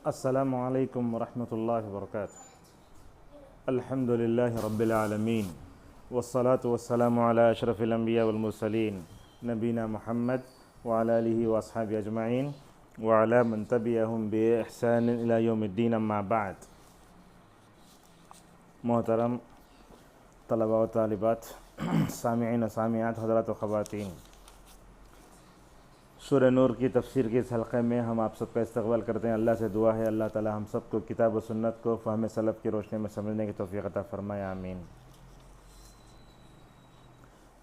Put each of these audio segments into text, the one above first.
السلام علیکم ورحمۃ اللہ وبرکاتہ۔ الحمد للہ رب العالمین والصلاة والسلام علی اشرف الانبیاء والمرسلین نبینا محمد وعلی آلہ واصحابہ اجمعین وعلی من تبعہم بإحسان الی یوم الدین، اما بعد۔ محترم طلباء و طالبات، سامعین و سامعات، حضرات و خواتین، سورہ نور کی تفسیر کے اس حلقے میں ہم آپ سب کا استقبال کرتے ہیں۔ اللہ سے دعا ہے اللہ تعالی ہم سب کو کتاب و سنت کو فہم سلف کی روشنی میں سمجھنے کی توفیق عطا فرمائے، آمین۔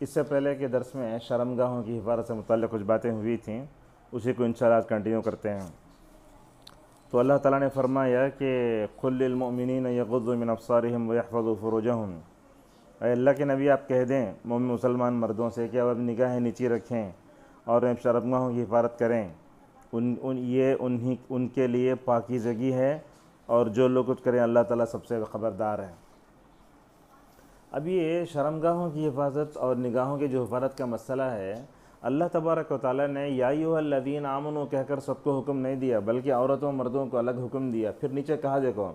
اس سے پہلے کے درس میں شرمگاہوں کی حفاظت سے متعلق کچھ باتیں ہوئی تھیں، اسی کو انشاءاللہ آج کنٹینیو کرتے ہیں۔ تو اللہ تعالیٰ نے فرمایا کہ قُل لِّلْمُؤْمِنِينَ يَغُضُّوا مِنْ أَبْصَارِهِمْ وَيَحْفَظُوا فُرُوجَهُمْ، اے اللہ کے نبی آپ کہہ دیں مومن مسلمان مردوں سے کہ وہ اپنی نگاہیں نیچی رکھیں اور شرمگاہوں کی حفاظت کریں، ان کے لیے پاکیزگی ہے، اور جو لوگ کچھ کریں اللہ تعالیٰ سب سے خبردار ہے۔ اب یہ شرمگاہوں کی حفاظت اور نگاہوں کی جو حفاظت کا مسئلہ ہے، اللہ تبارک و تعالیٰ نے یا ایھا الذین آمنوا کہہ کر سب کو حکم نہیں دیا، بلکہ عورتوں مردوں کو الگ حکم دیا۔ پھر نیچے کہا دیکھو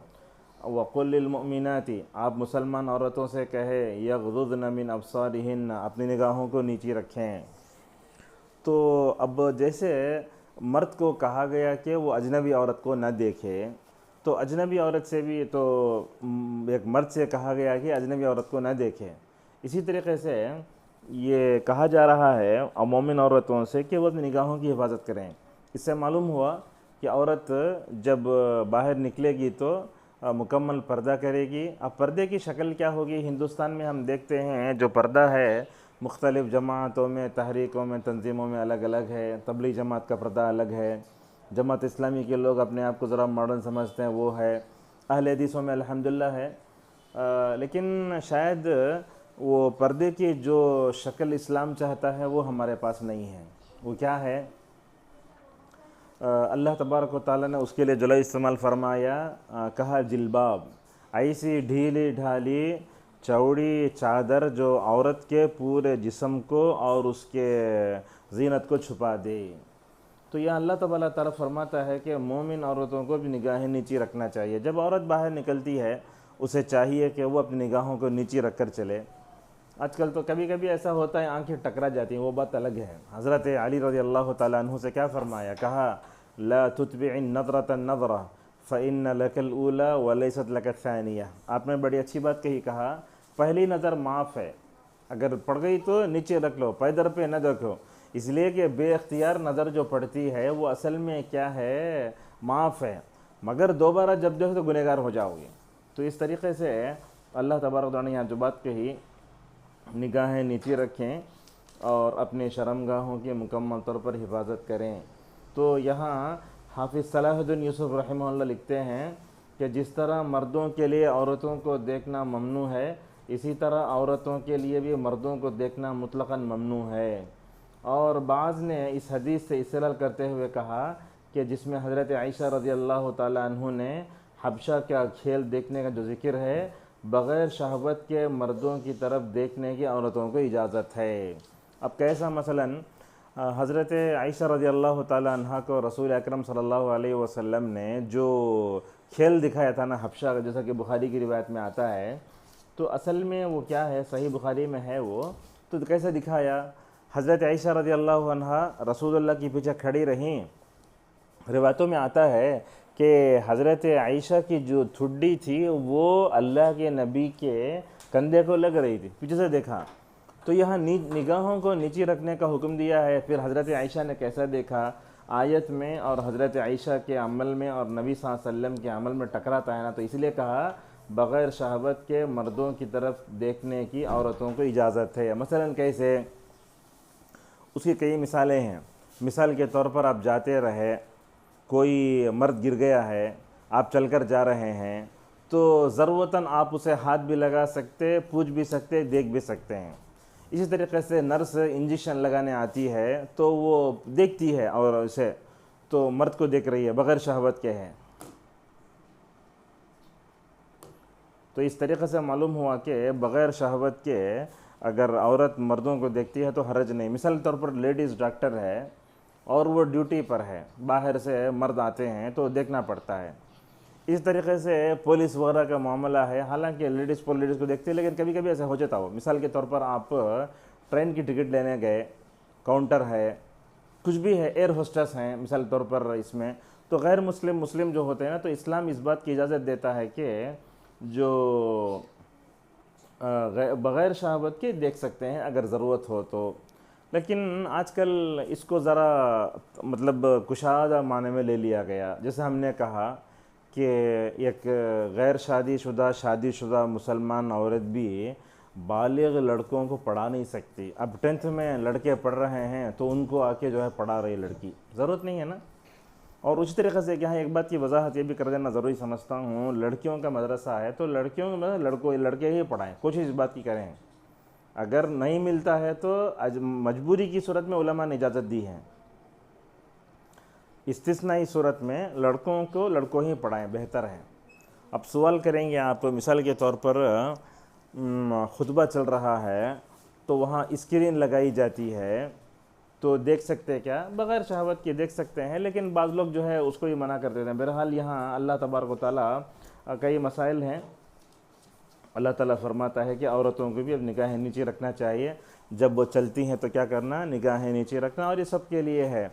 وَقُلْ لِلْمُؤْمِنَاتِ، آپ مسلمان عورتوں سے کہے یغضضن من ابصارہن، اپنی نگاہوں کو نیچی رکھیں۔ تو اب جیسے مرد کو کہا گیا کہ وہ اجنبی عورت کو نہ دیکھے، تو اجنبی عورت سے بھی تو ایک مرد سے کہا گیا کہ اجنبی عورت کو نہ دیکھے، اسی طریقے سے یہ کہا جا رہا ہے مومن عورتوں سے کہ وہ اپنی نگاہوں کی حفاظت کریں۔ اس سے معلوم ہوا کہ عورت جب باہر نکلے گی تو مکمل پردہ کرے گی۔ اب پردے کی شکل کیا ہوگی؟ ہندوستان میں ہم دیکھتے ہیں جو پردہ ہے مختلف جماعتوں میں، تحریکوں میں، تنظیموں میں الگ الگ ہے۔ تبلیغ جماعت کا پردہ الگ ہے، جماعت اسلامی کے لوگ اپنے آپ کو ذرا ماڈرن سمجھتے ہیں وہ ہے، اہل حدیثوں میں الحمدللہ ہے، لیکن شاید وہ پردے کی جو شکل اسلام چاہتا ہے وہ ہمارے پاس نہیں ہے۔ وہ کیا ہے؟ اللہ تبارک و تعالیٰ نے اس کے لیے جو لفظ استعمال فرمایا، کہا جلباب، ایسی ڈھیلی ڈھالی چوڑی چادر جو عورت کے پورے جسم کو اور اس کے زینت کو چھپا دے۔ تو یہ اللہ تبارک تعالیٰ فرماتا ہے کہ مومن عورتوں کو بھی نگاہیں نیچی رکھنا چاہیے۔ جب عورت باہر نکلتی ہے اسے چاہیے کہ وہ اپنی نگاہوں کو نیچی رکھ کر چلے۔ آج کل تو کبھی کبھی ایسا ہوتا ہے آنکھیں ٹکرا جاتی ہیں، وہ بات الگ ہے۔ حضرت علی رضی اللہ تعالیٰ عنہ سے کیا فرمایا؟ کہا لا تتبع النظرة النظرة فإن لك الأولى وليست لك الثانية۔ آپ نے بڑی اچھی بات کہی، کہا پہلی نظر معاف ہے، اگر پڑ گئی تو نیچے رکھ لو، پیدر پہ نہ دیکھو، اس لیے کہ بے اختیار نظر جو پڑتی ہے وہ اصل میں کیا ہے؟ معاف ہے، مگر دوبارہ جب دیکھو تو گنہگار ہو جاؤ گے۔ تو اس طریقے سے اللہ تبارک و تعالیٰ نے یہاں جو بات کہی، نگاہیں نیچی رکھیں اور اپنے شرمگاہوں کی مکمل طور پر حفاظت کریں۔ تو یہاں حافظ صلاح الدین یوسف رحمہ اللہ لکھتے ہیں کہ جس طرح مردوں کے لیے عورتوں کو دیکھنا ممنوع ہے، اسی طرح عورتوں کے لیے بھی مردوں کو دیکھنا مطلقاً ممنوع ہے۔ اور بعض نے اس حدیث سے استدلال کرتے ہوئے کہا کہ جس میں حضرت عائشہ رضی اللہ تعالیٰ عنہ نے حبشہ کا کھیل دیکھنے کا جو ذکر ہے، بغیر شہوت کے مردوں کی طرف دیکھنے کی عورتوں کو اجازت ہے۔ اب کیسا؟ مثلاً حضرت عائشہ رضی اللہ تعالیٰ عنہ کو رسول اکرم صلی اللہ علیہ وسلم نے جو کھیل دکھایا تھا نا حبشہ کا، جیسا کہ بخاری کی روایت میں آتا ہے، تو اصل میں وہ کیا ہے؟ صحیح بخاری میں ہے وہ، تو کیسے دکھایا؟ حضرت عائشہ رضی اللہ عنہ رسول اللہ کے پیچھے کھڑی رہیں۔ روایتوں میں آتا ہے کہ حضرت عائشہ کی جو ٹھڈی تھی وہ اللہ کے نبی کے کندھے کو لگ رہی تھی، پیچھے سے دیکھا۔ تو یہاں نگاہوں کو نیچی رکھنے کا حکم دیا ہے۔ پھر حضرت عائشہ نے کیسا دیکھا؟ آیت میں اور حضرت عائشہ کے عمل میں اور نبی صلی اللہ علیہ وسلم کے عمل میں ٹکراتا ہے نا، تو اس لیے کہا بغیر شہوت کے مردوں کی طرف دیکھنے کی عورتوں کو اجازت ہے۔ مثلاً کیسے؟ اس کی کئی مثالیں ہیں۔ مثال کے طور پر آپ جاتے رہے، کوئی مرد گر گیا ہے، آپ چل کر جا رہے ہیں، تو ضرورتاً آپ اسے ہاتھ بھی لگا سکتے، پوچھ بھی سکتے، دیکھ بھی سکتے ہیں۔ اسی طریقے سے نرس انجیکشن لگانے آتی ہے تو وہ دیکھتی ہے، اور اسے تو مرد کو دیکھ رہی ہے، بغیر شہوت کے ہے۔ تو اس طریقے سے معلوم ہوا کہ بغیر شہوت کے اگر عورت مردوں کو دیکھتی ہے تو حرج نہیں۔ مثال طور پر لیڈیز ڈاکٹر ہے، اور وہ ڈیوٹی پر ہے، باہر سے مرد آتے ہیں تو دیکھنا پڑتا ہے۔ اس طریقے سے پولیس وغیرہ کا معاملہ ہے، حالانکہ لیڈیز کو دیکھتے ہیں، لیکن کبھی کبھی ایسا ہو جاتا ہو، مثال کے طور پر آپ ٹرین کی ٹکٹ لینے گئے، کاؤنٹر ہے، کچھ بھی ہے، ایئر ہوسٹس ہیں مثال کے طور پر، اس میں تو غیر مسلم جو ہوتے ہیں نا، تو اسلام اس بات کی اجازت دیتا ہے کہ جو بغیر شہوت کے دیکھ سکتے ہیں اگر ضرورت ہو تو۔ لیکن آج کل اس کو ذرا مطلب کشادہ معنی میں لے لیا گیا، جیسے ہم نے کہا کہ ایک غیر شادی شدہ مسلمان عورت بھی بالغ لڑکوں کو پڑھا نہیں سکتی۔ اب 10th میں لڑکے پڑھ رہے ہیں تو ان کو آ کے جو ہے پڑھا رہی لڑکی، ضرورت نہیں ہے نا۔ اور اسی طریقے سے یہاں ایک بات کی وضاحت یہ بھی کر دینا ضروری سمجھتا ہوں، لڑکیوں کا مدرسہ ہے تو لڑکیوں کا مدرسہ لڑکے ہی پڑھائیں، کوشش اس بات کی کریں۔ اگر نہیں ملتا ہے تو مجبوری کی صورت میں علماء نے اجازت دی ہے، استثنائی صورت میں لڑکوں کو لڑکوں ہی پڑھائیں، بہتر ہے۔ اب سوال کریں گے آپ، مثال کے طور پر خطبہ چل رہا ہے تو وہاں اسکرین لگائی جاتی ہے تو دیکھ سکتے کیا؟ بغیر شہوت کے دیکھ سکتے ہیں، لیکن بعض لوگ جو ہے اس کو ہی منع کر دیتے ہیں۔ بہرحال یہاں اللہ تبارک و تعالیٰ کئی مسائل ہیں۔ اللہ تعالیٰ فرماتا ہے کہ عورتوں کو بھی اب نگاہیں نیچے رکھنا چاہیے، جب وہ چلتی ہیں تو کیا کرنا؟ نگاہیں نیچے رکھنا، اور یہ سب کے لیے ہے۔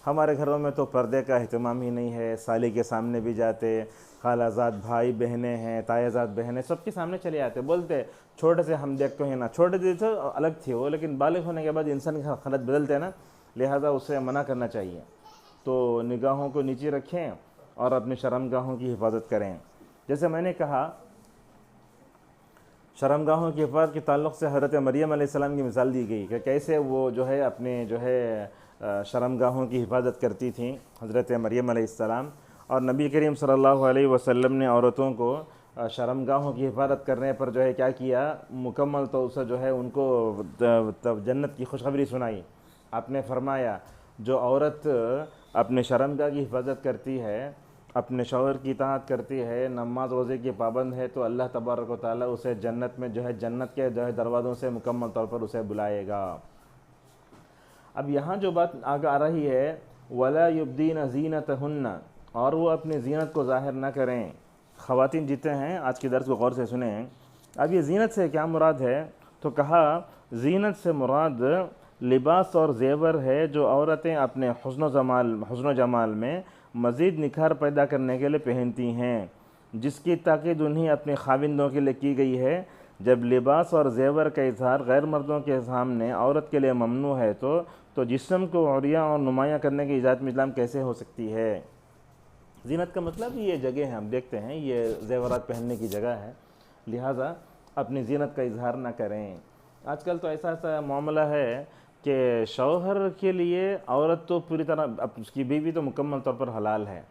ہمارے گھروں میں تو پردے کا اہتمام ہی نہیں ہے، سالی کے سامنے بھی جاتے، خالہ زاد بھائی بہنیں ہیں، تایا زاد بہنیں، سب کے سامنے چلے آتے، بولتے چھوٹے سے ہم دیکھتے ہیں نا، چھوٹے سے تو الگ تھی وہ، لیکن بالغ ہونے کے بعد انسان کی حالت بدلتے ہیں نا، لہذا اسے منع کرنا چاہیے۔ تو نگاہوں کو نیچے رکھیں اور اپنی شرمگاہوں کی حفاظت کریں۔ جیسے میں نے کہا، شرمگاہوں کی حفاظت کے تعلق سے حضرت مریم علیہ السلام کی مثال دی گئی کہ کیسے وہ جو ہے اپنے جو ہے شرمگاہوں کی حفاظت کرتی تھیں حضرت مریم علیہ السلام، اور نبی کریم صلی اللہ علیہ وسلم نے عورتوں کو شرمگاہوں کی حفاظت کرنے پر جو ہے کیا کیا؟ مکمل طور سے جو ہے ان کو جنت کی خوشخبری سنائی۔ آپ نے فرمایا جو عورت اپنے شرمگاہ کی حفاظت کرتی ہے، اپنے شوہر کی اطاعت کرتی ہے، نماز روزے کی پابند ہے، تو اللہ تبارک و تعالیٰ اسے جنت میں جو ہے جنت کے جو ہے دروازوں سے مکمل طور پر اسے بلائے گا۔ اب یہاں جو بات آگے آ رہی ہے، وَلَا يُبْدِينَ زِينَتَهُنَّ، اور وہ اپنی زینت کو ظاہر نہ کریں۔ خواتین جتنے ہیں آج کے درس کو غور سے سنیں۔ اب یہ زینت سے کیا مراد ہے؟ تو کہا زینت سے مراد لباس اور زیور ہے جو عورتیں اپنے حسن و جمال میں مزید نکھار پیدا کرنے کے لیے پہنتی ہیں، جس کی تاکید انہیں اپنے خاوندوں کے لیے کی گئی ہے۔ جب لباس اور زیور کا اظہار غیر مردوں کے سامنے عورت کے لیے ممنوع ہے تو جسم کو عریاں اور نمایاں کرنے کی اجازت میں اسلام کیسے ہو سکتی ہے؟ زینت کا مطلب یہ جگہ ہے، ہم دیکھتے ہیں یہ زیورات پہننے کی جگہ ہے، لہٰذا اپنی زینت کا اظہار نہ کریں۔ آج کل تو ایسا معاملہ ہے کہ شوہر کے لیے عورت تو پوری طرح، اس کی بیوی تو مکمل طور پر حلال ہے،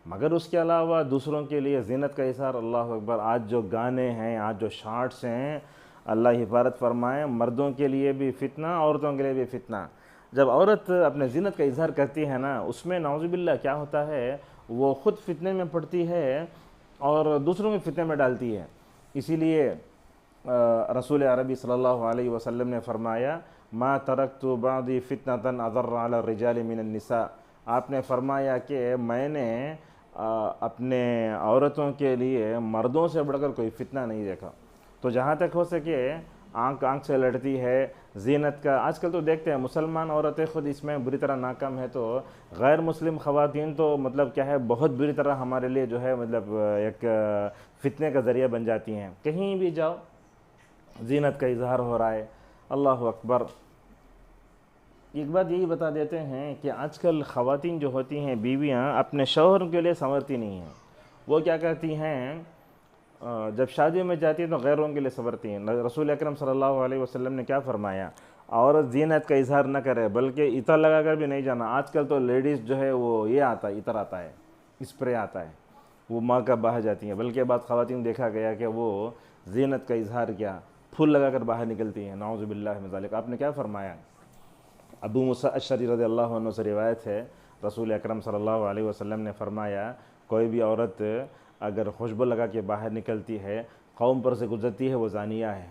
مگر اس کے علاوہ دوسروں کے لیے زینت کا اظہار، اللہ اکبر، آج جو گانے ہیں، آج جو شارٹس ہیں، اللہ حفاظت فرمائے، مردوں کے لیے بھی فتنہ، عورتوں کے لیے بھی فتنہ۔ جب عورت اپنے زینت کا اظہار کرتی ہے نا، اس میں نعوذ باللہ کیا ہوتا ہے، وہ خود فتنے میں پڑتی ہے اور دوسروں میں فتنے میں ڈالتی ہے۔ اسی لیے رسول عربی صلی اللہ علیہ وسلم نے فرمایا ما ترکت بعدی فتنة اضر علی الرجال من النساء، آپ نے فرمایا کہ میں نے اپنے عورتوں کے لیے مردوں سے بڑھ کر کوئی فتنہ نہیں دیکھا۔ تو جہاں تک ہو سکے آنکھ سے لڑتی ہے زینت کا۔ آج کل تو دیکھتے ہیں مسلمان عورتیں خود اس میں بری طرح ناکام ہے، تو غیر مسلم خواتین تو مطلب کیا ہے، بہت بری طرح ہمارے لیے جو ہے مطلب ایک فتنے کا ذریعہ بن جاتی ہیں۔ کہیں بھی جاؤ زینت کا اظہار ہو رہا ہے، اللہ اکبر۔ ایک بات یہی بتا دیتے ہیں کہ آج کل خواتین جو ہوتی ہیں، بیویاں، اپنے شوہر کے لیے سنورتی نہیں ہیں۔ وہ کیا کرتی ہیں، جب شادیوں میں جاتی ہیں تو غیروں کے لیے سنورتی ہیں۔ رسول اکرم صلی اللہ علیہ وسلم نے کیا فرمایا، عورت زینت کا اظہار نہ کرے، بلکہ عطر لگا کر بھی نہیں جانا۔ آج کل تو لیڈیز جو ہے وہ یہ آتا ہے، عطر آتا ہے، اسپرے آتا ہے، وہ ماں کا باہر جاتی ہیں، بلکہ بعض خواتین دیکھا گیا کہ وہ زینت کا اظہار کیا، پھول لگا کر باہر نکلتی ہیں، نعوذ باللہ من ذالک۔ آپ نے کیا فرمایا؟ ابو موسیٰ اشعری رضی اللہ عنہ سے روایت ہے، رسول اکرم صلی اللہ علیہ وسلم نے فرمایا کوئی بھی عورت اگر خوشبو لگا کے باہر نکلتی ہے، قوم پر سے گزرتی ہے، وہ زانیہ ہے۔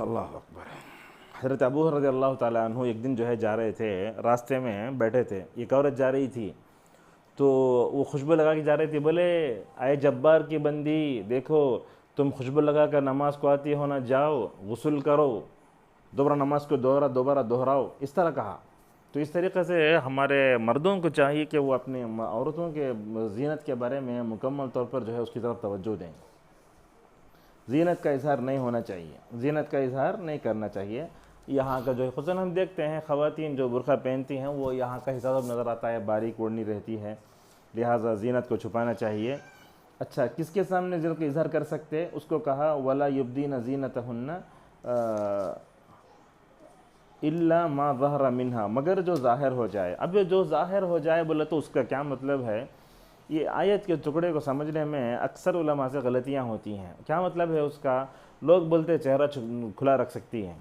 اللہ اکبر۔ حضرت ابو رضی اللہ تعالیٰ عنہ ایک دن جو ہے جا رہے تھے، راستے میں بیٹھے تھے، ایک عورت جا رہی تھی تو وہ خوشبو لگا کے جا رہی تھی، بولے اے جبار کی بندی دیکھو، تم خوشبو لگا کر نماز کو آتی ہو نا، جاؤ غسل کرو، دوبارہ نماز کو دوبارہ دہراؤ، اس طرح کہا۔ تو اس طریقے سے ہمارے مردوں کو چاہیے کہ وہ اپنے عورتوں کے زینت کے بارے میں مکمل طور پر جو ہے اس کی طرف توجہ دیں۔ زینت کا اظہار نہیں ہونا چاہیے، زینت کا اظہار نہیں کرنا چاہیے۔ یہاں کا جو ہے خصوصاً ہم دیکھتے ہیں خواتین جو برقع پہنتی ہیں وہ یہاں کا حساب نظر آتا ہے، باریک اوڑھنی رہتی ہے، لہٰذا زینت کو چھپانا چاہیے۔ اچھا، کس کے سامنے زینت کا اظہار کر سکتے؟ اس کو کہا وَلَا يُبْدِينَ زِينَتَهُنَّ إِلَّا مَا ظَهَرَ مِنْهَا، مگر جو ظاہر ہو جائے۔ اب جو ظاہر ہو جائے بولے تو اس کا کیا مطلب ہے؟ یہ آیت کے ٹکڑے کو سمجھنے میں اکثر علماء سے غلطیاں ہوتی ہیں۔ کیا مطلب ہے اس کا؟ لوگ بولتے چہرہ کھلا رکھ سکتی ہیں۔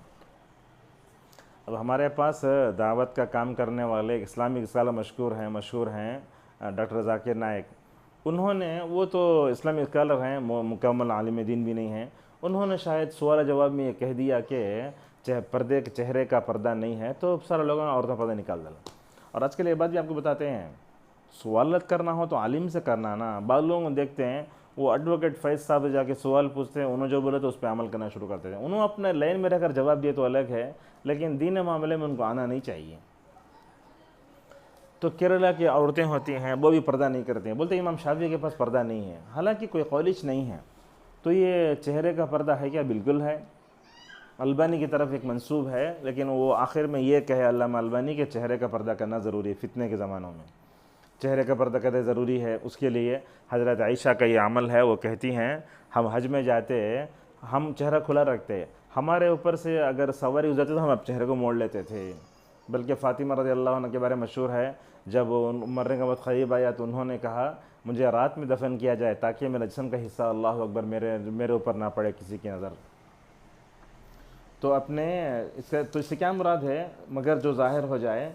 اب ہمارے پاس دعوت کا کام کرنے والے ایک اسلامک اسکالر مشہور ہیں ڈاکٹر ذاکر نائک، انہوں نے، وہ تو اسلامک اسکالر ہیں، مکمل عالم دین بھی نہیں ہیں، انہوں نے شاید سوال جواب میں یہ کہہ دیا کہ چہرے کا پردہ نہیں ہے، تو سارے لوگوں نے عورتوں پردہ نکال ڈالا۔ اور آج کل یہ بات بھی آپ کو بتاتے ہیں، سوالت کرنا ہو تو عالم سے کرنا نا۔ بعض لوگوں کو دیکھتے ہیں وہ ایڈوکیٹ فیض صاحب جا کے سوال پوچھتے ہیں، انہوں جو بولے تو اس پہ عمل کرنا شروع کرتے ہیں، انہوں اپنے لائن میں رہ کر جواب دیے تو الگ ہے، لیکن دین معاملے میں ان کو آنا نہیں چاہیے۔ تو کیرلا کی عورتیں ہوتی ہیں وہ بھی پردہ نہیں کرتی ہیں، بولتے ہیں امام شافعی کے پاس پردہ نہیں ہے، حالانکہ کوئی قولش نہیں ہے۔ تو یہ چہرے کا پردہ ہے کیا؟ بالکل ہے، البانی کی طرف ایک منسوب ہے، لیکن وہ آخر میں یہ کہے علامہ البانی کہ چہرے کا پردہ کرنا ضروری ہے فتنے کے زمانوں میں، چہرے کا پردہ کرنا ضروری ہے۔ اس کے لیے حضرت عائشہ کا یہ عمل ہے، وہ کہتی ہیں ہم حج میں جاتے ہم چہرہ کھلا رکھتے، ہمارے اوپر سے اگر سواری گزرتے تو ہم اپنے چہرے کو موڑ لیتے تھے۔ بلکہ فاطمہ رضی اللہ عنہ کے بارے میں مشہور ہے، جب مرنے کا وقت قریب آیا تو انہوں نے کہا مجھے رات میں دفن کیا جائے تاکہ میرا جسم کا حصہ اللہ اکبر میرے اوپر نہ پڑے کسی کی نظر۔ تو اس سے کیا مراد ہے؟ مگر جو ظاہر ہو جائے،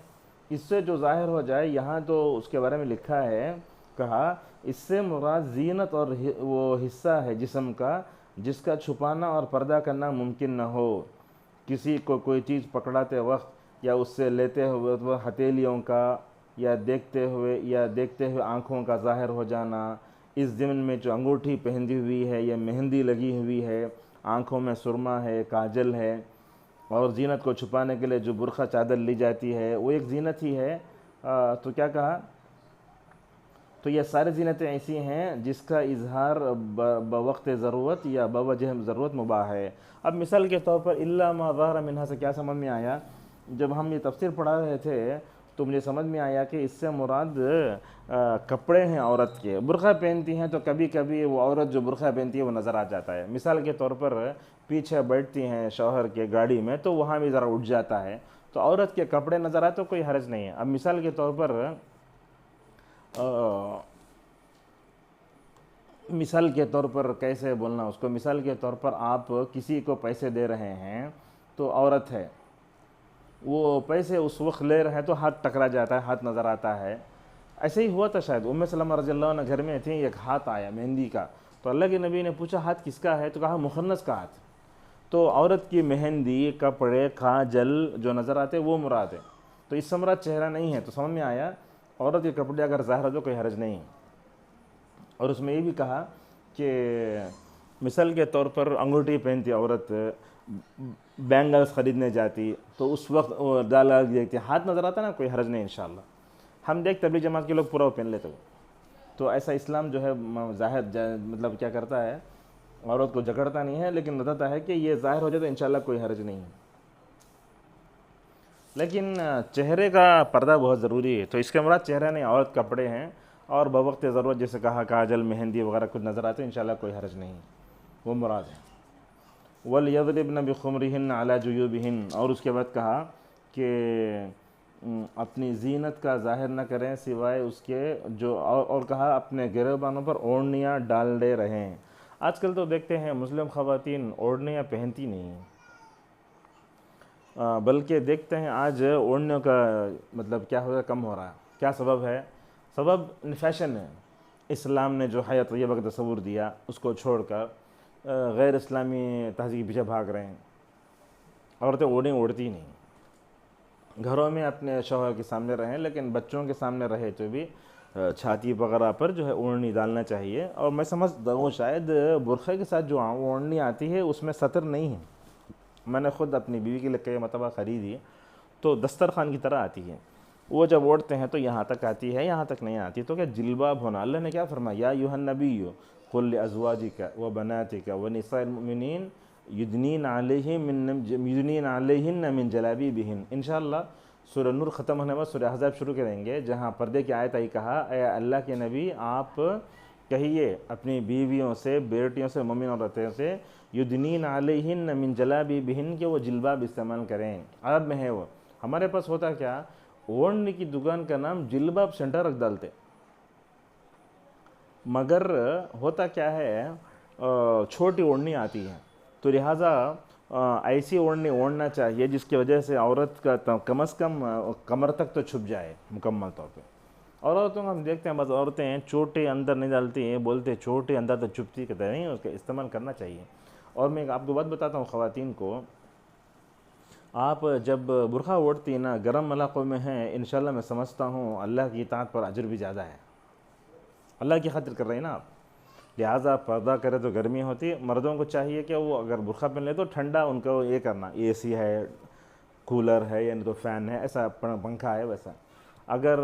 اس سے جو ظاہر ہو جائے، یہاں تو اس کے بارے میں لکھا ہے، کہا اس سے مراد زینت اور وہ حصہ ہے جسم کا جس کا چھپانا اور پردہ کرنا ممکن نہ ہو۔ کسی کو کوئی چیز پکڑاتے وقت یا اس سے لیتے ہوئے ہتھیلیوں کا یا دیکھتے ہوئے آنکھوں کا ظاہر ہو جانا، اس ضمن میں جو انگوٹھی پہنی ہوئی ہے یا مہندی لگی ہوئی ہے، آنکھوں میں سرما ہے، کاجل ہے، اور زینت کو چھپانے کے لیے جو برقع چادر لی جاتی ہے وہ ایک زینت ہی ہے۔ تو کیا کہا؟ تو یہ ساری زینتیں ایسی ہیں جس کا اظہار بوقت ضرورت یا بوجہ ضرورت مباح ہے۔ اب مثال کے طور پر الا ما ظہر منہا سے کیا سمجھ میں آیا؟ جب ہم یہ تفسیر پڑھا رہے تھے تو مجھے سمجھ میں آیا کہ اس سے مراد کپڑے ہیں عورت کے، برقع پہنتی ہیں تو کبھی کبھی وہ عورت جو برقع پہنتی ہے وہ نظر آ جاتا ہے۔ مثال کے طور پر پیچھے بیٹھتی ہیں شوہر کے گاڑی میں تو وہاں بھی ذرا اٹھ جاتا ہے، تو عورت کے کپڑے نظر آئے تو کوئی حرج نہیں ہے۔ اب مثال کے طور پر کیسے بولنا اس کو؟ مثال کے طور پر آپ کسی کو پیسے دے رہے ہیں تو عورت ہے، وہ پیسے اس وقت لے رہے ہیں تو ہاتھ ٹکرا جاتا ہے، ہاتھ نظر آتا ہے۔ ایسے ہی ہوا تھا شاید، ام سلمہ رضی اللہ عنہ گھر میں تھیں، ایک ہاتھ آیا مہندی کا، تو اللہ کے نبی نے پوچھا ہاتھ کس کا ہے؟ تو کہا مخنث کا ہاتھ۔ تو عورت کی مہندی، کپڑے، کاجل جو نظر آتے وہ مراد ہے، تو اس سے مراد چہرہ نہیں ہے۔ تو سمجھ میں آیا عورت کے کپڑے اگر ظاہر ہو تو کوئی حرج نہیں۔ اور اس میں یہ بھی کہا کہ مثال کے طور پر انگوٹھی پہنتی عورت، بینگلز خریدنے جاتی تو اس وقت وہ ڈالا دیکھتی ہاتھ نظر آتا نا، کوئی حرج نہیں انشاءاللہ۔ ہم دیکھ تبلیغ جماعت کے لوگ پورا پہن لیتے تو ایسا اسلام جو ہے ظاہر مطلب کیا کرتا ہے، عورت کو جکڑتا نہیں ہے، لیکن بتاتا ہے کہ یہ ظاہر ہو جائے تو انشاءاللہ کوئی حرج نہیں ہے۔ لیکن چہرے کا پردہ بہت ضروری ہے، تو اس کے مراد چہرہ نہیں، عورت کپڑے ہیں، اور بوقت ضرورت جیسے کہا کاجل، مہندی وغیرہ کچھ نظر آتے انشاءاللہ کوئی حرج نہیں، وہ مراد ہے۔ وَلْيَضْرِبْنَ بِخُمُرِهِنَّ عَلَى جُيُوبِهِنَّ، اور اس کے بعد کہا کہ اپنی زینت کا ظاہر نہ کریں سوائے اس کے جو، اور کہا اپنے گریبانوں پر اوڑھنیاں ڈالے رہیں۔ آج کل تو دیکھتے ہیں مسلم خواتین اوڑھنیاں پہنتی نہیں ہیں، بلکہ دیکھتے ہیں آج اوڑھنے کا مطلب کیا ہو کم ہو رہا ہے۔ کیا سبب ہے؟ سبب فیشن ہے۔ اسلام نے جو حیات طیبہ کا تصور دیا اس کو چھوڑ کر غیر اسلامی تہذیب کے پیچھے بھاگ رہے ہیں۔ عورتیں اوڑھیں اوڑھتی نہیں، گھروں میں اپنے شوہر کے سامنے رہیں، لیکن بچوں کے سامنے رہے تو بھی چھاتی وغیرہ پر جو ہے اوڑھنی ڈالنا چاہیے۔ اور میں سمجھتا ہوں شاید برقعے کے ساتھ جو اوڑھنی آتی ہے اس میں سطر نہیں ہے، میں نے خود اپنی بیوی کے لیے کئی مرتبہ خریدی، تو دسترخوان کی طرح آتی ہے، وہ جب اوڑھتے ہیں تو یہاں تک آتی ہے، یہاں تک نہیں آتی۔ تو کیا جلباب ہونا، اللہ نے کیا فرمایا، یا ایھا النبی قل لازواجک وبناتک ونساء المؤمنین یدنین علیہن من جلابیبہن۔ انشاءاللہ سورہ نور ختم ہونے بعد سورہ احزاب شروع کریں گے، جہاں پردے کی آیت آئی، کہا اے اللہ کے نبی آپ کہیے اپنی بیویوں سے، بیٹیوں سے، مومن عورتوں سے، یدنین علیہن من جلابیبہن، کہ وہ جلباب استعمال کریں۔ عرب میں ہے وہ، ہمارے پاس ہوتا کیا، اوڑھنے کی دکان کا نام جلباب سینٹر رکھ ڈالتے، مگر ہوتا کیا ہے چھوٹی اوڑھنی آتی ہے، تو لہٰذا ایسی اوڑھنی اوڑھنا چاہیے جس کی وجہ سے عورت کا کم از کم کمر تک تو چھپ جائے مکمل طور پہ۔ اور عورتوں کو ہم دیکھتے ہیں بعض عورتیں چوٹے اندر نہیں ڈالتی ہیں، بولتے چوٹے اندر تو چھپتی، کہتے نہیں، اس کا استعمال کرنا چاہیے۔ اور میں آپ کو بات بتاتا ہوں خواتین کو، آپ جب برقع اوڑھتی ہیں نا، گرم علاقوں میں ہیں، انشاءاللہ میں سمجھتا ہوں اللہ کی اطاعت پر اجر بھی زیادہ ہے، اللہ کی خاطر کر رہے ہیں نا آپ، لہٰذا پردہ کرے تو گرمی ہوتی ہے۔ مردوں کو چاہیے کہ وہ اگر برقع پہن لے تو ٹھنڈا ان کو یہ کرنا، اے سی ہے، کولر ہے، یعنی تو فین ہے، ایسا پنکھا ہے ویسا، اگر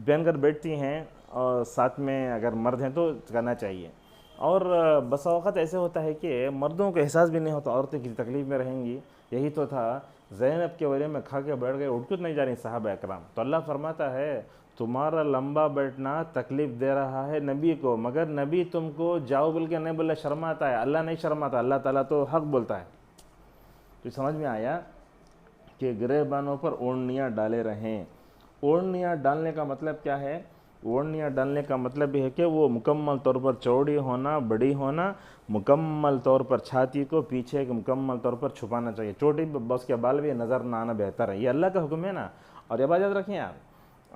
پہن کر بیٹھتی ہیں اور ساتھ میں اگر مرد ہیں تو کرنا چاہیے۔ اور بسا اوقات ایسے ہوتا ہے کہ مردوں کو احساس بھی نہیں ہوتا عورتیں کسی تکلیف میں رہیں گی، یہی تو تھا زینب کے بارے میں، کھا کے بیٹھ گئے، اٹھ کچھ نہیں جا رہی صحابہ اکرام، تو اللہ فرماتا ہے تمہارا لمبا بیٹھنا تکلیف دے رہا ہے نبی کو، مگر نبی تم کو جاؤ بول کے نہیں بولے، شرماتا ہے، اللہ نہیں شرماتا، اللہ تعالیٰ تو حق بولتا ہے۔ تو سمجھ میں آیا کہ گریبانوں پر اوڑھنیاں ڈالے رہیں۔ اوڑھنیاں ڈالنے کا مطلب کیا ہے، اوڑھنیاں ڈالنے کا مطلب یہ ہے کہ وہ مکمل طور پر چوڑی ہونا، بڑی ہونا، مکمل طور پر چھاتی کو پیچھے کے مکمل طور پر چھپانا چاہیے، چوٹی بس کے بال بھی نظر نہ آنا بہتر ہے، یہ اللہ کا حکم ہے نا۔ اور یہ بات یاد رکھیں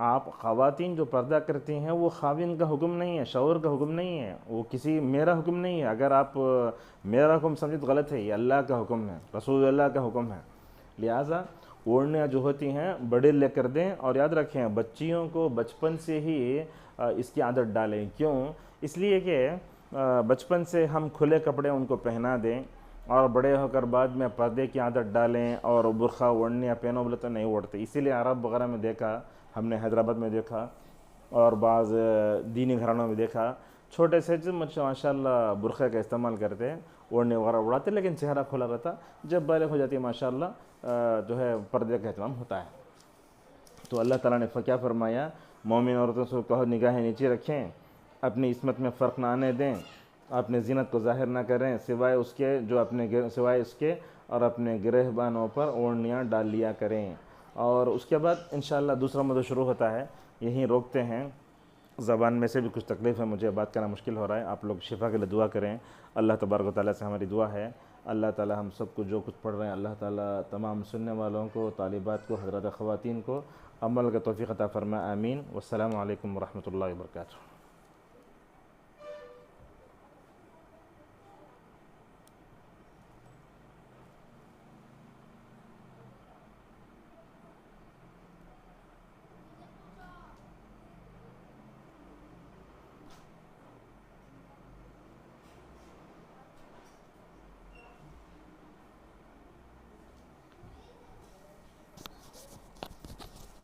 آپ خواتین جو پردہ کرتی ہیں وہ خاوند کا حکم نہیں ہے، شوہر کا حکم نہیں ہے، وہ کسی میرا حکم نہیں ہے، اگر آپ میرا حکم سمجھے تو غلط ہے، یہ اللہ کا حکم ہے، رسول اللہ کا حکم ہے۔ لہٰذا اوڑھنیاں جو ہوتی ہیں بڑے لے کر دیں، اور یاد رکھیں بچیوں کو بچپن سے ہی اس کی عادت ڈالیں، کیوں؟ اس لیے کہ بچپن سے ہم کھلے کپڑے ان کو پہنا دیں اور بڑے ہو کر بعد میں پردے کی عادت ڈالیں اور برقع اوڑھنیاں پہنو بولے تو نہیں اوڑھتے۔ اسی لیے عرب وغیرہ میں دیکھا ہم نے، حیدرآباد میں دیکھا اور بعض دینی گھرانوں میں دیکھا، چھوٹے سے ماشاءاللہ برقعے کا استعمال کرتے، اوڑھنے وغیرہ اڑاتے، لیکن چہرہ کھلا رہتا، جب بالغ ہو جاتی ہے ماشاءاللہ جو ہے پردے کا اہتمام ہوتا ہے۔ تو اللہ تعالیٰ نے کیا فرمایا، مومن عورتوں سے کہو نگاہیں نیچے رکھیں، اپنی عصمت میں فرق نہ آنے دیں، اپنے زینت کو ظاہر نہ کریں سوائے اس کے جو سوائے اس کے، اور اپنے گریبانوں پر اوڑھنیاں ڈال لیا کریں۔ اور اس کے بعد انشاءاللہ دوسرا موضوع شروع ہوتا ہے، یہیں روکتے ہیں، زبان میں سے بھی کچھ تکلیف ہے، مجھے بات کرنا مشکل ہو رہا ہے، آپ لوگ شفا کے لیے دعا کریں، اللہ تبارک و تعالیٰ سے ہماری دعا ہے، اللہ تعالیٰ ہم سب کو جو کچھ پڑھ رہے ہیں اللہ تعالیٰ تمام سننے والوں کو، طالبات کو، حضرات خواتین کو عمل کا توفیق عطا فرمائے، آمین۔ والسلام علیکم ورحمۃ اللہ وبرکاتہ۔